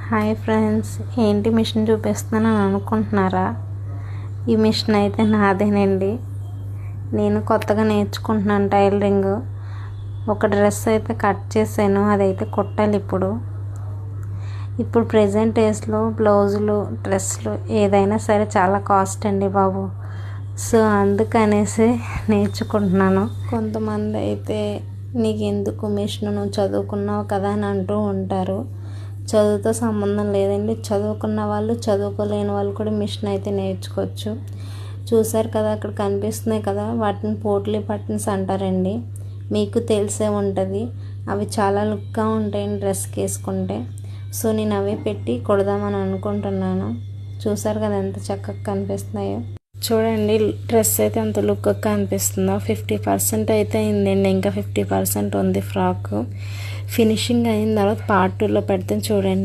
Hi friends, ఏంటి machine చూపిస్తున్నానని అనుకుంటున్నారా? ఈ మిషన్ అయితే నాదేనండి. నేను కొత్తగా నేర్చుకుంటున్నాను టైలరింగ్. ఒక డ్రెస్ అయితే కట్ చేశాను, అదైతే కుట్టాలి. ఇప్పుడు ప్రెజెంట్ డేస్లో బ్లౌజులు, డ్రెస్సులు ఏదైనా సరే చాలా కాస్ట్ అండి బాబు. సో అందుకనేసి నేర్చుకుంటున్నాను. కొంతమంది అయితే నీకెందుకు మిషన్, నువ్వు చదువుకున్నావు కదా అని అంటూ ఉంటారు. చదువుతో సంబంధం లేదండి. చదువుకున్న వాళ్ళు, చదువుకోలేని వాళ్ళు కూడా మిషన్ అయితే నేర్చుకోవచ్చు. చూసారు కదా, అక్కడ కనిపిస్తున్నాయి కదా, వాటిని పోట్లీ బటన్స్ అంటారండి. మీకు తెలిసే ఉంటుంది. అవి చాలా లుక్గా ఉంటాయండి డ్రెస్కి వేసుకుంటే. సో నేను అవి పెట్టి కొడదామని అనుకుంటున్నాను. చూసారు కదా ఎంత చక్కగా కనిపిస్తున్నాయో. చూడండి, డ్రెస్ అయితే అంత లుక్గా కనిపిస్తుందో. 50% అయితే అయిందండి, ఇంకా 50% ఉంది ఫ్రాక్. ఫినిషింగ్ అయిన తర్వాత పార్ట్ 2లో పెడితే చూడండి.